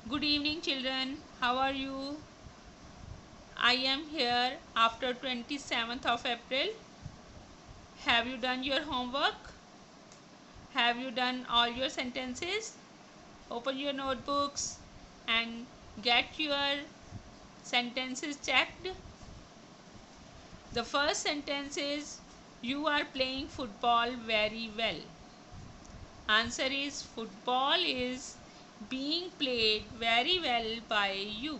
Good evening, children. How are you? I am here after 27th of April. Have you done your homework? Have you done all your sentences? Open your notebooks and get your sentences checked. The first sentence is you are playing football very well. Answer is football is being played very well by you.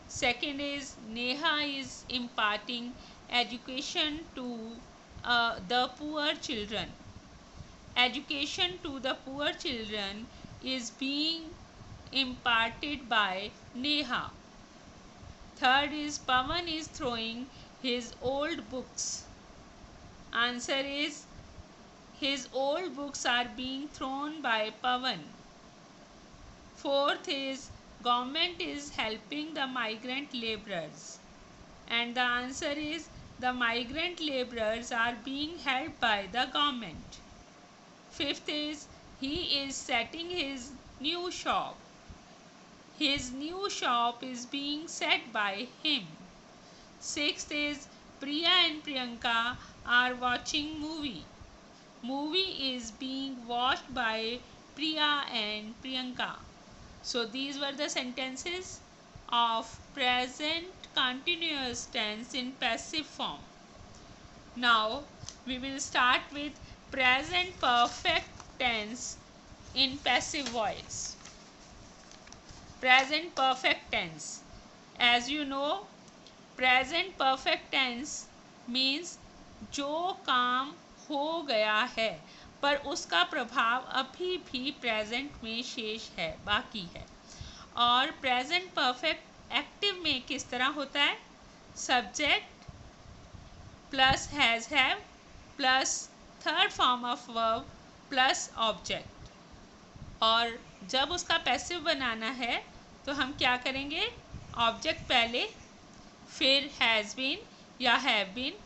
Second is Neha is imparting education to the poor children. Education to the poor children is being imparted by Neha. Third is Pawan is throwing his old books. Answer is his old books are being thrown by Pawan. Fourth is government is helping the migrant laborers. And the answer is the migrant laborers are being helped by the government. Fifth is he is setting his new shop. His new shop is being set by him. Sixth is Priya and Priyanka are watching movie. Movie is being watched by Priya and Priyanka. So these were the sentences of present continuous tense in passive form. Now we will start with present perfect tense in passive voice. Present perfect tense. As you know, present perfect tense means जो काम हो गया है पर उसका प्रभाव अभी भी प्रेजेंट में शेष है, बाकी है. और प्रेजेंट परफेक्ट एक्टिव में किस तरह होता है? Subject plus has have plus third form of verb plus object. और जब उसका पैसिव बनाना है तो हम क्या करेंगे? ऑब्जेक्ट पहले, फिर हैज़ बीन या have been,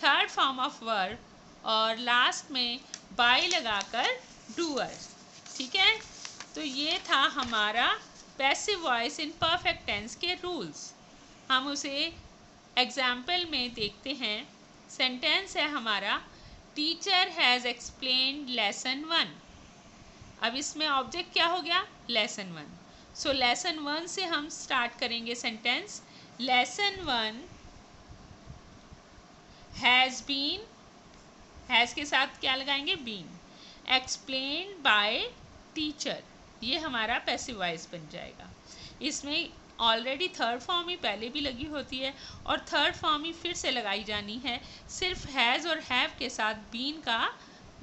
third form of verb और लास्ट में बाय लगाकर डूअर. ठीक है, तो ये था हमारा passive voice in perfect tense के रूल्स. हम उसे एग्जाम्पल में देखते हैं. सेंटेंस है हमारा टीचर हैज़ एक्सप्लेन्ड लेसन 1. अब इसमें ऑब्जेक्ट क्या हो गया? लेसन 1. सो लेसन 1 से हम स्टार्ट करेंगे sentence. Lesson 1 has been, has के साथ क्या लगाएंगे? बीन. एक्सप्लेन्ड बाय टीचर, ये हमारा पैसिव वॉइस बन जाएगा. इसमें ऑलरेडी थर्ड फॉर्म ही पहले भी लगी होती है और थर्ड फॉर्म ही फिर से लगाई जानी है. सिर्फ हैज़ और हैव के साथ बीन का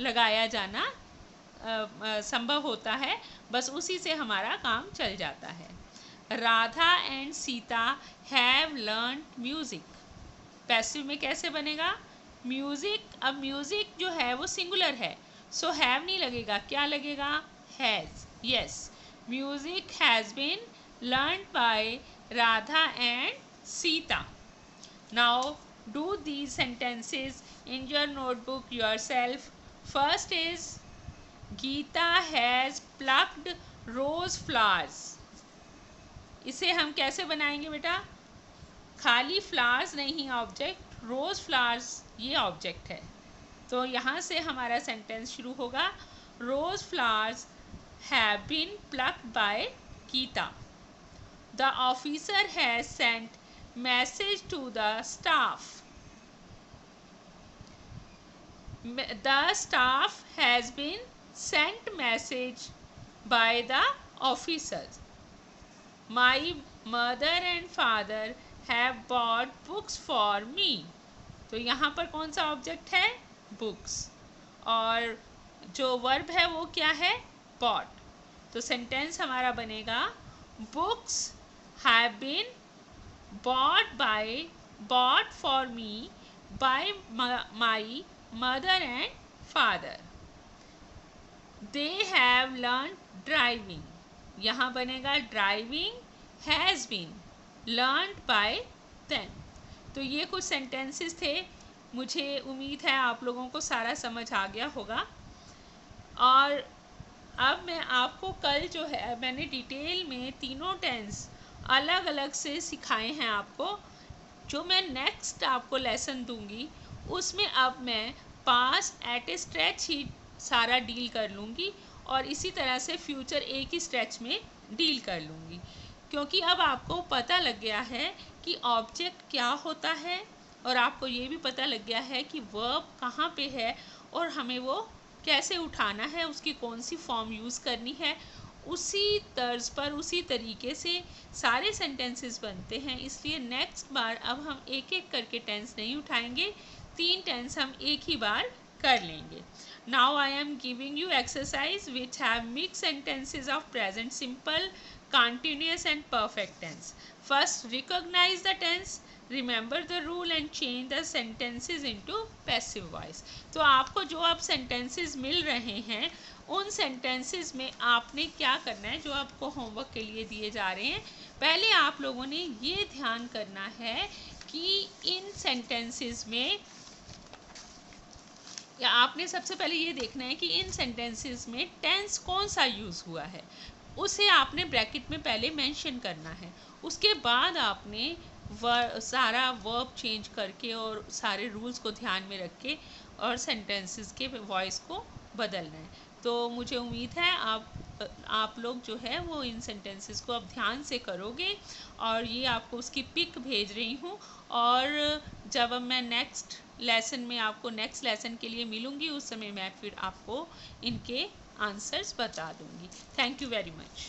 लगाया जाना संभव होता है, बस उसी से हमारा काम चल जाता है. Radha and Sita have learn music. Passive में कैसे बनेगा? म्यूज़िक. अब म्यूज़िक जो है वो सिंगुलर है, सो हैव नहीं लगेगा. क्या लगेगा? Has. Yes, music has been learned by Radha and Sita. Now do these sentences in your notebook yourself. First is Geeta has plucked rose flowers. इसे हम कैसे बनाएंगे बेटा? खाली फ्लावर्स नहीं ऑब्जेक्ट, रोज़ फ्लावर्स ये ऑब्जेक्ट है. तो यहाँ से हमारा सेंटेंस शुरू होगा. Rose flowers have been plucked by Geeta. The officer has sent message to the staff. The staff has been sent message by the officers. My mother and father have bought books for me. तो यहाँ पर कौन सा object है? Books. और जो verb है वो क्या है? bought. तो सेंटेंस हमारा बनेगा books have been bought for me by my mother and father. They have learned driving. यहाँ बनेगा driving has been learned by them. तो ये कुछ सेंटेंसेस थे. मुझे उम्मीद है आप लोगों को सारा समझ आ गया होगा. और अब मैं आपको कल जो है मैंने डिटेल में तीनों टेंस अलग अलग से सिखाए हैं आपको। जो मैं नेक्स्ट आपको लेसन दूंगी उसमें अब मैं पास्ट एट ए स्ट्रेच ही सारा डील कर लूँगी और इसी तरह से फ्यूचर एक ही स्ट्रेच में डील कर लूँगी, क्योंकि अब आपको पता लग गया है कि ऑब्जेक्ट क्या होता है और आपको ये भी पता लग गया है कि वर्ब कहाँ पे है और हमें वो कैसे उठाना है, उसकी कौन सी फॉर्म यूज़ करनी है। उसी तर्ज पर उसी तरीके से सारे सेंटेंसेस बनते हैं। इसलिए नेक्स्ट बार अब हम एक एक करके टेंस नहीं उठाएंगे, 3 टेंस हम एक ही बार कर लेंगे। Now I am giving you exercise which have mix sentences of present simple, continuous and perfect tense. First, recognize the tense, remember the rule and change the sentences into passive voice. तो आपको जो अब sentences मिल रहे हैं उन sentences में आपने क्या करना है, जो आपको होमवर्क के लिए दिए जा रहे हैं, पहले आप लोगों ने ये ध्यान करना है कि इन sentences में या आपने सबसे पहले ये देखना है कि इन सेंटेंसेस में टेंस कौन सा यूज़ हुआ है, उसे आपने ब्रैकेट में पहले मेंशन करना है। उसके बाद आपने सारा वर्ब चेंज करके और सारे रूल्स को ध्यान में रख के और सेंटेंसेस के वॉइस को बदलना है। तो मुझे उम्मीद है आप लोग जो है वो इन सेंटेंसेस को अब ध्यान से करोगे और ये आपको उसकी पिक भेज रही हूँ। और जब मैं नेक्स्ट लेसन में आपको नेक्स्ट लेसन के लिए मिलूँगी उस समय मैं फिर आपको इनके आंसर्स बता दूँगी। Thank you very much.